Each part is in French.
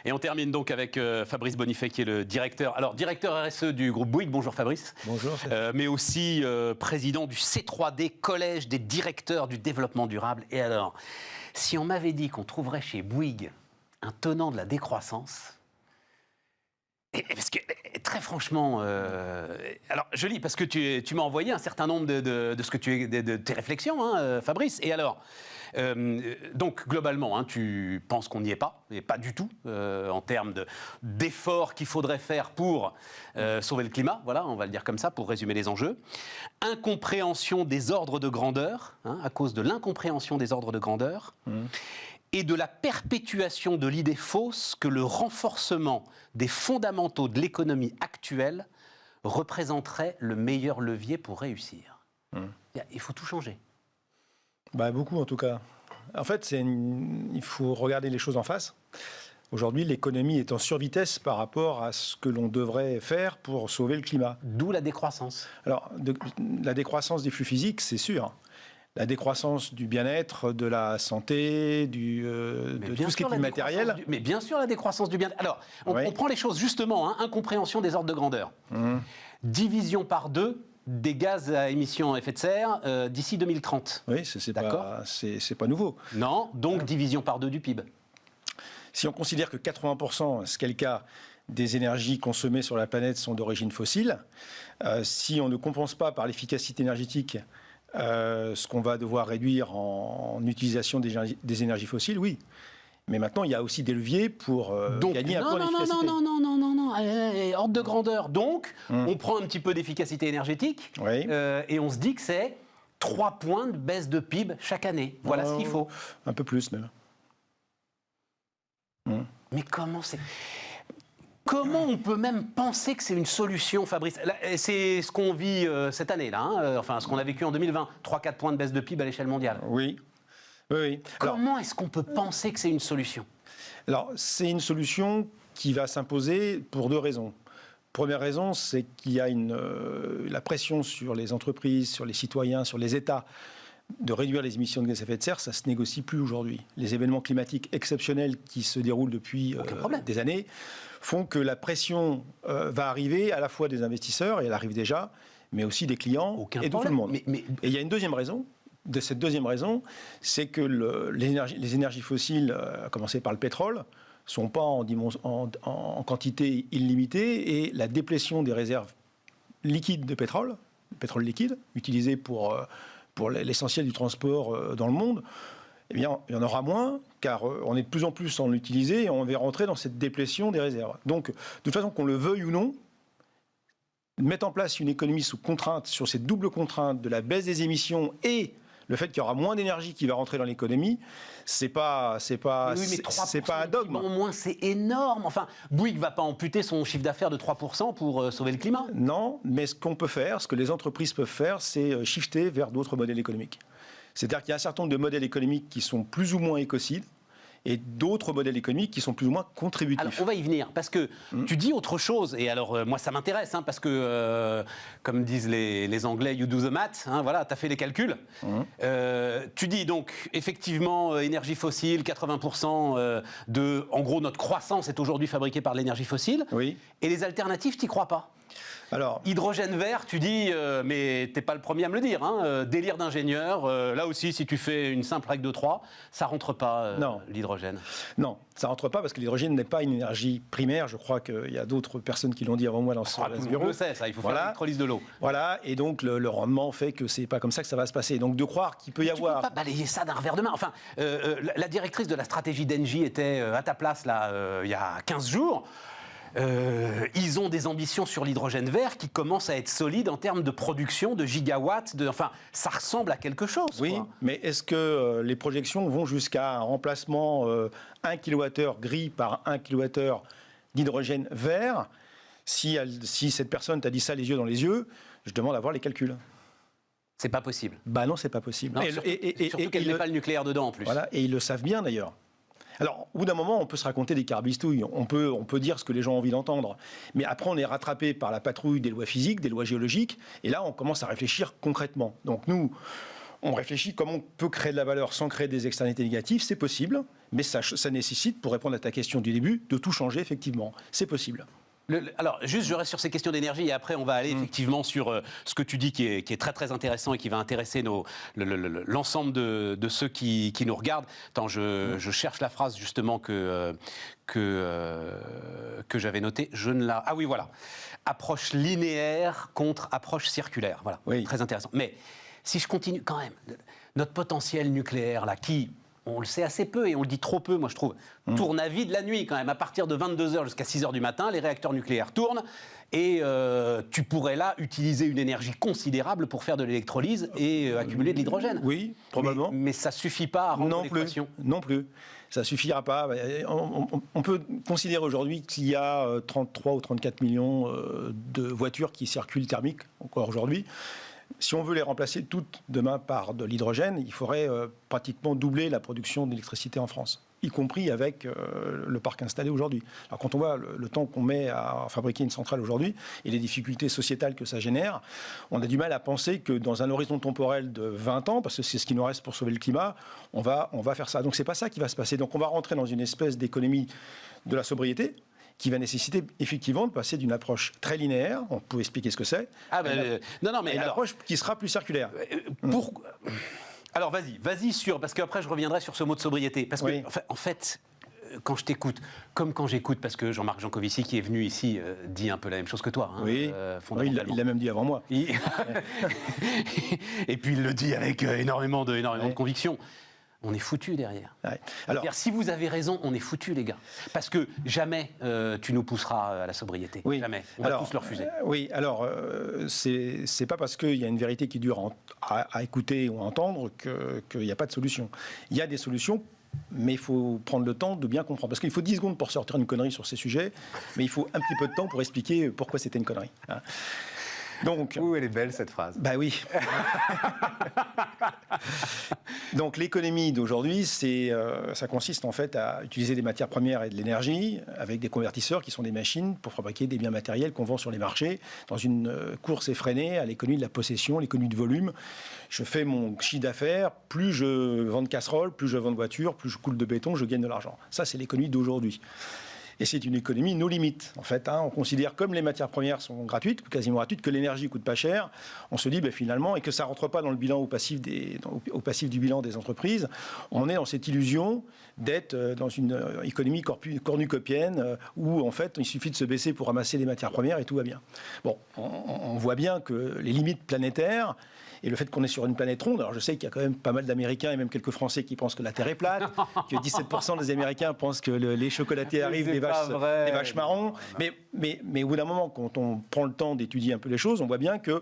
Et on termine donc avec Fabrice Bonifay, qui est le directeur RSE du groupe Bouygues. Bonjour Fabrice. Bonjour. Mais aussi président du C3D, Collège des directeurs du développement durable. Et alors, si on m'avait dit qu'on trouverait chez Bouygues un tenant de la décroissance... Parce que, très franchement, alors je lis parce que tu m'as envoyé un certain nombre de tes réflexions, hein, Fabrice. Et alors, donc globalement, hein, tu penses qu'on n'y est pas, et pas du tout, en termes d'efforts qu'il faudrait faire pour sauver le climat. Voilà, on va le dire comme ça pour résumer les enjeux. Incompréhension des ordres de grandeur, hein, à cause de l'incompréhension des ordres de grandeur. Et de la perpétuation de l'idée fausse que le renforcement des fondamentaux de l'économie actuelle représenterait le meilleur levier pour réussir. Il faut tout changer. Beaucoup en tout cas. En fait, il faut regarder les choses en face. Aujourd'hui, l'économie est en survitesse par rapport à ce que l'on devrait faire pour sauver le climat. D'où la décroissance. Alors, la décroissance des flux physiques, c'est sûr. La décroissance du bien-être, de la santé, de tout ce qui est immatériel. Mais bien sûr, la décroissance du bien-être. Alors, on prend les choses justement, hein, incompréhension des ordres de grandeur. Division par 2 des gaz à émissions à effet de serre d'ici 2030. Oui, c'est pas nouveau. Non, donc division par 2 du PIB. Si on considère que 80%, ce qui est le cas, des énergies consommées sur la planète sont d'origine fossile, si on ne compense pas par l'efficacité énergétique ce qu'on va devoir réduire en utilisation des énergies fossiles, oui. Mais maintenant, il y a aussi des leviers pour gagner un peu en efficacité. Non. Ordre de grandeur. Donc, on prend un petit peu d'efficacité énergétique et on se dit que c'est 3 points de baisse de PIB chaque année. Voilà ce qu'il faut. Un peu plus, même. Mais Comment on peut même penser que c'est une solution, Fabrice? C'est ce qu'on vit cette année, là, hein, enfin ce qu'on a vécu en 2020, 3-4 points de baisse de PIB à l'échelle mondiale. Oui. Comment est-ce qu'on peut penser que c'est une solution? Alors, c'est une solution qui va s'imposer pour 2 raisons. Première raison, c'est qu'il y a la pression sur les entreprises, sur les citoyens, sur les États, de réduire les émissions de gaz à effet de serre, ça ne se négocie plus aujourd'hui. Les événements climatiques exceptionnels qui se déroulent depuis des années font que la pression va arriver à la fois des investisseurs, et elle arrive déjà, mais aussi des clients et de tout le monde. Et il y a une deuxième raison. Cette deuxième raison, c'est que les énergies fossiles, à commencer par le pétrole, ne sont pas en quantité illimitée, et la déplétion des réserves liquides de pétrole liquide, utilisé pour l'essentiel du transport dans le monde, eh bien, il y en aura moins, car on est de plus en plus en l'utiliser et on va rentrer dans cette déplétion des réserves. Donc, de toute façon, qu'on le veuille ou non, mettre en place une économie sous contrainte, sur cette double contrainte de la baisse des émissions et le fait qu'il y aura moins d'énergie qui va rentrer dans l'économie, c'est pas un dogme. Au moins, c'est énorme. Enfin, Bouygues ne va pas amputer son chiffre d'affaires de 3% pour sauver le climat. Non, mais ce qu'on peut faire, ce que les entreprises peuvent faire, c'est shifter vers d'autres modèles économiques. C'est-à-dire qu'il y a un certain nombre de modèles économiques qui sont plus ou moins écocides, et d'autres modèles économiques qui sont plus ou moins contributifs. Alors, on va y venir, parce que tu dis autre chose, et alors, moi, ça m'intéresse, hein, parce que, comme disent les Anglais, you do the math, hein, voilà, tu as fait les calculs. Tu dis donc, effectivement, énergie fossile, 80% en gros, notre croissance est aujourd'hui fabriquée par l'énergie fossile, et les alternatives, tu n'y crois pas? Alors, hydrogène vert, tu dis, mais t'es pas le premier à me le dire, hein, délire d'ingénieur, là aussi, si tu fais une simple règle de 3, ça rentre pas, l'hydrogène. Non, ça rentre pas parce que l'hydrogène n'est pas une énergie primaire, je crois qu'il y a d'autres personnes qui l'ont dit avant moi dans ce bureau. On le sait, ça, il faut faire l'électrolyse de l'eau. Voilà, et donc le rendement fait que c'est pas comme ça que ça va se passer. Donc de croire qu'il peut y avoir... Tu peux pas balayer ça d'un revers de main. Enfin, la directrice de la stratégie d'Engie était à ta place, là, il y a 15 jours. Ils ont des ambitions sur l'hydrogène vert qui commencent à être solides en termes de production, de gigawatts, enfin, ça ressemble à quelque chose. Oui, mais est-ce que les projections vont jusqu'à un remplacement 1 kWh gris par 1 kWh d'hydrogène vert? Si cette personne t'a dit ça les yeux dans les yeux, je demande à voir les calculs. C'est pas possible. Bah non, c'est pas possible. Non, surtout qu'elle n'est pas le nucléaire dedans en plus. Voilà, et ils le savent bien d'ailleurs. Alors, au bout d'un moment, on peut se raconter des carbistouilles, on peut dire ce que les gens ont envie d'entendre. Mais après, on est rattrapé par la patrouille des lois physiques, des lois géologiques, et là, on commence à réfléchir concrètement. Donc nous, On réfléchit comment on peut créer de la valeur sans créer des externalités négatives. C'est possible, mais ça nécessite, pour répondre à ta question du début, de tout changer, effectivement. C'est possible. Alors, juste, je reste sur ces questions d'énergie et après, on va aller effectivement sur ce que tu dis qui est très très intéressant et qui va intéresser l'ensemble de ceux qui nous regardent. Attends, je cherche la phrase justement que j'avais notée. Ah oui, voilà. Approche linéaire contre approche circulaire. Voilà, oui. Très intéressant. Mais si je continue quand même, notre potentiel nucléaire, là, on le sait assez peu et on le dit trop peu, moi je trouve, tourne à vide la nuit quand même. À partir de 22h jusqu'à 6h du matin, les réacteurs nucléaires tournent et tu pourrais là utiliser une énergie considérable pour faire de l'électrolyse et accumuler de l'hydrogène. Oui, probablement. Mais ça ne suffit pas à rendre l'équation. Non plus. Ça ne suffira pas. On peut considérer aujourd'hui qu'il y a 33 ou 34 millions de voitures qui circulent thermiques encore aujourd'hui. Si on veut les remplacer toutes demain par de l'hydrogène, il faudrait pratiquement doubler la production d'électricité en France, y compris avec le parc installé aujourd'hui. Alors quand on voit le temps qu'on met à fabriquer une centrale aujourd'hui et les difficultés sociétales que ça génère, on a du mal à penser que dans un horizon temporel de 20 ans, parce que c'est ce qui nous reste pour sauver le climat, on va faire ça. Donc c'est pas ça qui va se passer. Donc on va rentrer dans une espèce d'économie de la sobriété, qui va nécessiter effectivement de passer d'une approche très linéaire, on peut expliquer ce que c'est, mais une approche qui sera plus circulaire. Alors vas-y sur, parce qu'après je reviendrai sur ce mot de sobriété, parce que en fait, quand je t'écoute, comme quand j'écoute, parce que Jean-Marc Jancovici qui est venu ici dit un peu la même chose que toi. Hein, oui, il l'a même dit avant moi. Et puis il le dit avec énormément de conviction. On est foutus derrière. Ouais. Alors, si vous avez raison, on est foutus, les gars. Parce que jamais tu nous pousseras à la sobriété. Oui. Jamais. On va tous le refuser. C'est pas parce qu'il y a une vérité qui dure à écouter ou à entendre qu'il n'y a pas de solution. Il y a des solutions, mais il faut prendre le temps de bien comprendre. Parce qu'il faut 10 secondes pour sortir une connerie sur ces sujets, mais il faut un petit peu de temps pour expliquer pourquoi c'était une connerie. Hein. Donc, elle est belle cette phrase. Bah oui. Donc l'économie d'aujourd'hui, ça consiste en fait à utiliser des matières premières et de l'énergie avec des convertisseurs qui sont des machines pour fabriquer des biens matériels qu'on vend sur les marchés dans une course effrénée à l'économie de la possession, l'économie de volume. Je fais mon chiffre d'affaires, plus je vends de casseroles, plus je vends de voitures, plus je coule de béton, je gagne de l'argent. Ça, c'est l'économie d'aujourd'hui. Et c'est une économie no limite, en fait. On considère, comme les matières premières sont gratuites, ou quasiment gratuites, que l'énergie coûte pas cher, on se dit finalement, et que ça ne rentre pas dans le bilan au passif du bilan des entreprises, on est dans cette illusion d'être dans une économie cornucopienne, où en fait, il suffit de se baisser pour ramasser les matières premières et tout va bien. Bon, on voit bien que les limites planétaires, et le fait qu'on est sur une planète ronde, alors je sais qu'il y a quand même pas mal d'Américains et même quelques Français qui pensent que la Terre est plate, que 17% des Américains pensent que les chocolatés arrivent des vaches marrons. Mais au bout d'un moment, quand on prend le temps d'étudier un peu les choses, on voit bien que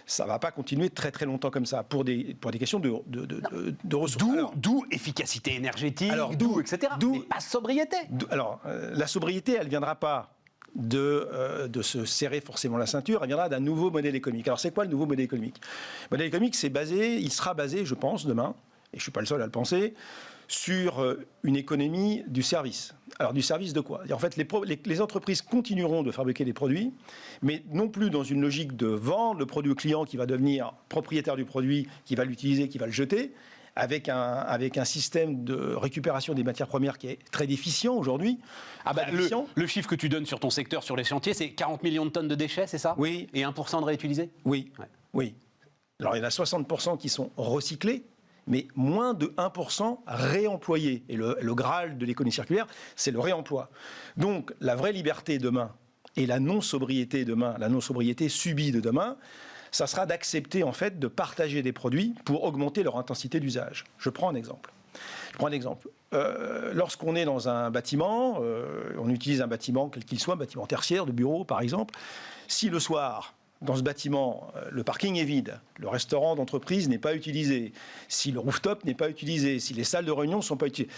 ça ne va pas continuer très très longtemps comme ça, pour des questions de ressources. D'où efficacité énergétique, etc. Mais pas sobriété. La sobriété, elle ne viendra pas de se serrer forcément la ceinture, elle viendra d'un nouveau modèle économique. Alors c'est quoi le nouveau modèle économique ? Le modèle économique, il sera basé, je pense, demain, et je ne suis pas le seul à le penser, sur une économie du service. Alors du service de quoi ? En fait, les entreprises continueront de fabriquer des produits, mais non plus dans une logique de vendre le produit au client qui va devenir propriétaire du produit, qui va l'utiliser, qui va le jeter, avec un système de récupération des matières premières qui est très déficient aujourd'hui. Le chiffre que tu donnes sur ton secteur, sur les chantiers, c'est 40 millions de tonnes de déchets, c'est ça ? Oui. Et 1% de réutilisés ? Oui. Ouais. Oui. Alors il y en a 60% qui sont recyclés, mais moins de 1% réemployés. Et le Graal de l'économie circulaire, c'est le réemploi. Donc la vraie liberté demain et la non-sobriété demain, la non-sobriété subie de demain, ça sera d'accepter en fait de partager des produits pour augmenter leur intensité d'usage. Je prends un exemple. Lorsqu'on est dans un bâtiment, on utilise un bâtiment quel qu'il soit, un bâtiment tertiaire, de bureau par exemple. Si le soir, dans ce bâtiment, le parking est vide, le restaurant d'entreprise n'est pas utilisé, si le rooftop n'est pas utilisé, si les salles de réunion ne sont pas utilisées,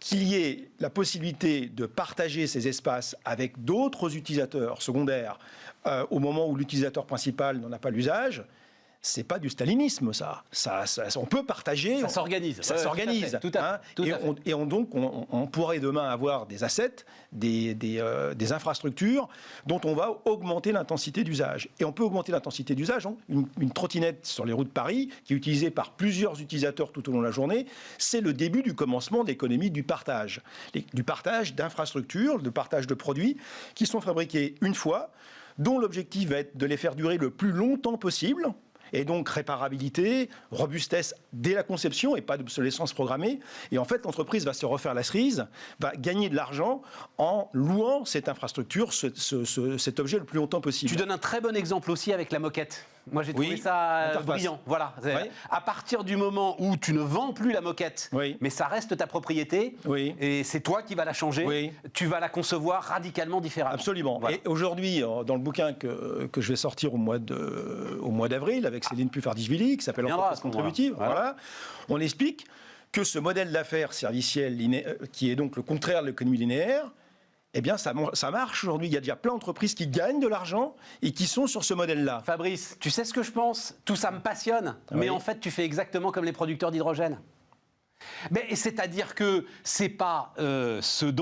qu'il y ait la possibilité de partager ces espaces avec d'autres utilisateurs secondaires au moment où l'utilisateur principal n'en a pas l'usage, c'est pas du stalinisme, ça. On peut partager. Ça s'organise. Ça s'organise. Tout à fait. Donc, on pourrait demain avoir des assets, des infrastructures dont on va augmenter l'intensité d'usage. Et on peut augmenter l'intensité d'usage. Une trottinette sur les routes de Paris, qui est utilisée par plusieurs utilisateurs tout au long de la journée, c'est le début du commencement de l'économie du partage. Du partage d'infrastructures, de partage de produits qui sont fabriqués une fois, dont l'objectif va être de les faire durer le plus longtemps possible. Et donc réparabilité, robustesse dès la conception et pas d'obsolescence programmée. Et en fait, l'entreprise va se refaire la cerise, va gagner de l'argent en louant cette infrastructure, cet objet le plus longtemps possible. Tu donnes un très bon exemple aussi avec la moquette. Moi, j'ai trouvé ça brillant. Voilà. Oui. À partir du moment où tu ne vends plus la moquette, mais ça reste ta propriété, et c'est toi qui vas la changer, tu vas la concevoir radicalement différemment. Absolument. Voilà. Et aujourd'hui, dans le bouquin que je vais sortir au mois d'avril, avec Céline Puffardichvili, qui s'appelle Entreprise contributive, voilà, on explique que ce modèle d'affaires serviciel, qui est donc le contraire de l'économie linéaire, eh bien, ça marche aujourd'hui. Il y a déjà plein d'entreprises qui gagnent de l'argent et qui sont sur ce modèle-là. Fabrice, tu sais ce que je pense ? Tout ça me passionne, mais en fait, tu fais exactement comme les producteurs d'hydrogène. Mais c'est-à-dire que c'est pas cette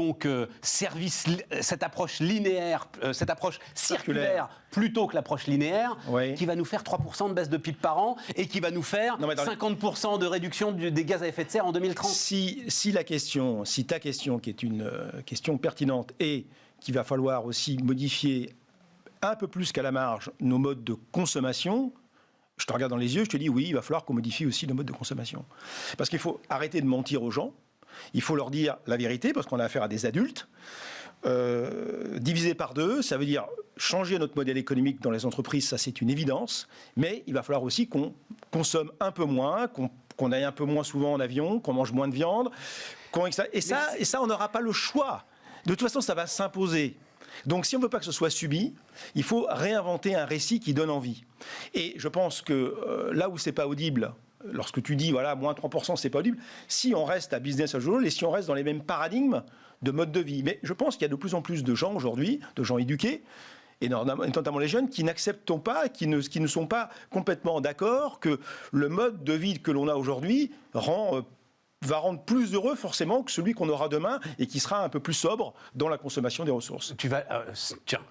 approche linéaire, cette approche circulaire plutôt que l'approche linéaire qui va nous faire 3% de baisse de PIB par an et qui va nous faire 50% de réduction des gaz à effet de serre en 2030. Si ta question, qui est une question pertinente, et qu'il va falloir aussi modifier un peu plus qu'à la marge nos modes de consommation, je te regarde dans les yeux, je te dis oui, il va falloir qu'on modifie aussi nos modes de consommation. Parce qu'il faut arrêter de mentir aux gens, il faut leur dire la vérité, parce qu'on a affaire à des adultes. Diviser par deux, ça veut dire changer notre modèle économique dans les entreprises, ça c'est une évidence, mais il va falloir aussi qu'on consomme un peu moins, qu'on aille un peu moins souvent en avion, qu'on mange moins de viande, et ça on n'aura pas le choix. De toute façon, ça va s'imposer. Donc si on ne veut pas que ce soit subi, il faut réinventer un récit qui donne envie. Et je pense que là où c'est pas audible, lorsque tu dis voilà, moins 3%, c'est pas audible, si on reste à business as usual et si on reste dans les mêmes paradigmes de mode de vie. Mais je pense qu'il y a de plus en plus de gens aujourd'hui, de gens éduqués, et notamment les jeunes, qui n'acceptent pas, qui ne sont pas complètement d'accord que le mode de vie que l'on a aujourd'hui va rendre plus heureux forcément que celui qu'on aura demain et qui sera un peu plus sobre dans la consommation des ressources. Tiens,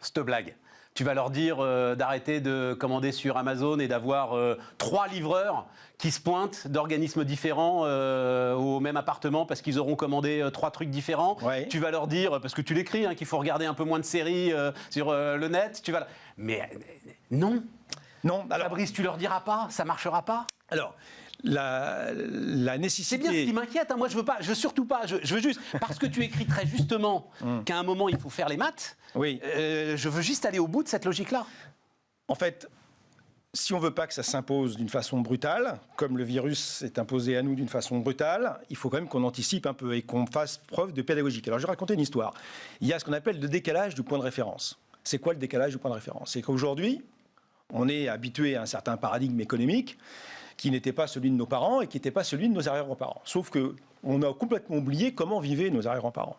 cette blague. Tu vas leur dire d'arrêter de commander sur Amazon et d'avoir 3 livreurs qui se pointent d'organismes différents au même appartement parce qu'ils auront commandé 3 trucs différents. Ouais. Tu vas leur dire, parce que tu l'écris, qu'il faut regarder un peu moins de séries sur le net. Mais non. Non. Alors, Fabrice, tu leur diras pas, ça marchera pas. Alors, la nécessité... C'est bien ce qui m'inquiète, moi je veux surtout pas, je veux juste, parce que tu écris très justement qu'à un moment il faut faire les maths, je veux juste aller au bout de cette logique-là. En fait, si on veut pas que ça s'impose d'une façon brutale, comme le virus s'est imposé à nous d'une façon brutale, il faut quand même qu'on anticipe un peu et qu'on fasse preuve de pédagogie. Alors je vais raconter une histoire. Il y a ce qu'on appelle le décalage du point de référence. C'est quoi le décalage du point de référence ? C'est qu'aujourd'hui, on est habitué à un certain paradigme économique qui n'était pas celui de nos parents et qui n'était pas celui de nos arrière-grands-parents. Sauf qu'on a complètement oublié comment vivaient nos arrière-grands-parents.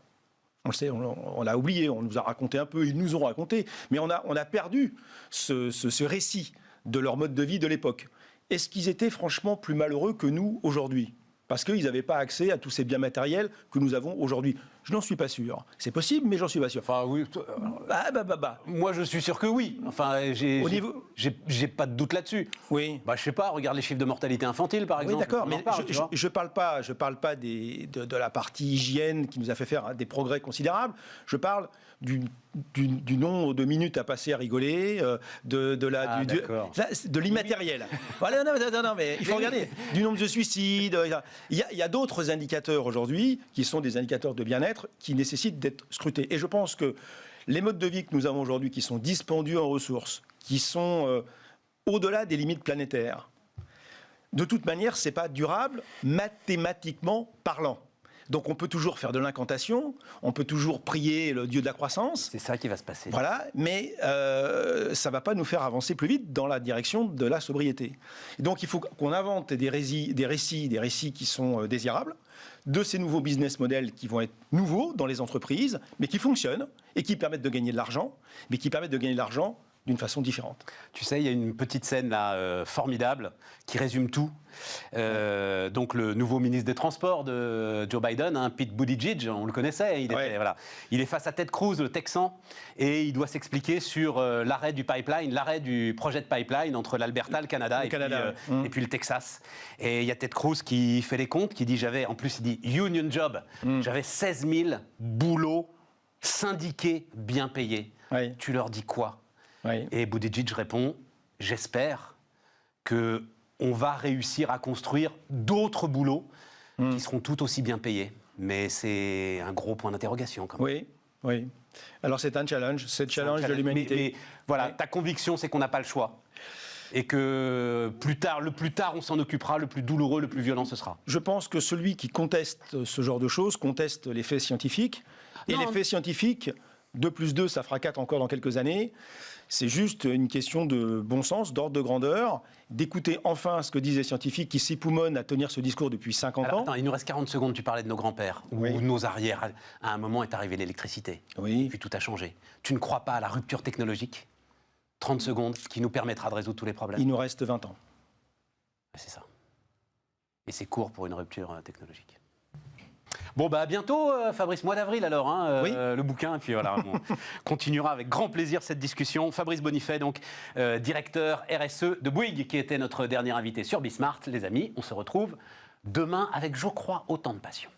On le sait, on l'a oublié, on nous a raconté un peu, ils nous ont raconté, mais on a perdu ce récit de leur mode de vie de l'époque. Est-ce qu'ils étaient franchement plus malheureux que nous aujourd'hui ? Parce qu'ils n'avaient pas accès à tous ces biens matériels que nous avons aujourd'hui. Je n'en suis pas sûr. C'est possible, mais j'en suis pas sûr. Enfin, oui. Moi, je suis sûr que oui. Enfin, j'ai pas de doute là-dessus. Oui. Je sais pas, regarde les chiffres de mortalité infantile, par exemple. Oui, d'accord, mais je parle pas de la partie hygiène qui nous a fait faire des progrès considérables. Je parle du nombre de minutes à passer à rigoler, de l'immatériel. Voilà, non, mais il faut regarder. Du nombre de suicides. Il y a d'autres indicateurs aujourd'hui qui sont des indicateurs de bien-être qui nécessitent d'être scrutés. Et je pense que les modes de vie que nous avons aujourd'hui, qui sont dispendieux en ressources, qui sont au-delà des limites planétaires, de toute manière, ce n'est pas durable mathématiquement parlant. Donc on peut toujours faire de l'incantation, on peut toujours prier le dieu de la croissance. C'est ça qui va se passer. Voilà, mais ça ne va pas nous faire avancer plus vite dans la direction de la sobriété. Et donc il faut qu'on invente des récits qui sont désirables, de ces nouveaux business models qui vont être nouveaux dans les entreprises, mais qui fonctionnent et qui permettent de gagner de l'argent, mais qui permettent de gagner de l'argent d'une façon différente. Tu sais, il y a une petite scène là formidable qui résume tout. Donc le nouveau ministre des Transports de Joe Biden, hein, Pete Buttigieg, on le connaissait, il est face à Ted Cruz, le Texan, et il doit s'expliquer sur l'arrêt du projet de pipeline entre l'Alberta, le Canada, et puis le Texas. Et il y a Ted Cruz qui fait les comptes, qui dit il dit union job, j'avais 16 000 boulots syndiqués bien payés. Oui. Tu leur dis quoi? Oui. Et Buttigieg répond, j'espère qu'on va réussir à construire d'autres boulots qui seront tout aussi bien payés. Mais c'est un gros point d'interrogation quand même. Oui, oui. Alors c'est un challenge, c'est le challenge de l'humanité. Mais voilà, ta conviction, c'est qu'on n'a pas le choix. Et que le plus tard on s'en occupera, le plus douloureux, le plus violent ce sera. Je pense que celui qui conteste ce genre de choses conteste les faits scientifiques. Et les faits scientifiques, 2 plus 2, ça fera 4 encore dans quelques années. C'est juste une question de bon sens, d'ordre de grandeur, d'écouter enfin ce que disent les scientifiques qui s'époumonnent à tenir ce discours depuis 50 ans. Attends, il nous reste 40 secondes, tu parlais de nos grands-pères, ou nos arrières. À un moment est arrivée l'électricité. Oui. Puis tout a changé. Tu ne crois pas à la rupture technologique? 30 secondes, qui nous permettra de résoudre tous les problèmes. Il nous reste 20 ans. C'est ça. Et c'est court pour une rupture technologique. Bon, à bientôt, Fabrice, mois d'avril alors, hein, le bouquin. Et puis voilà, on continuera avec grand plaisir cette discussion. Fabrice Bonifay, donc directeur RSE de Bouygues, qui était notre dernier invité sur Bismart. Les amis, on se retrouve demain avec, je crois, autant de passion.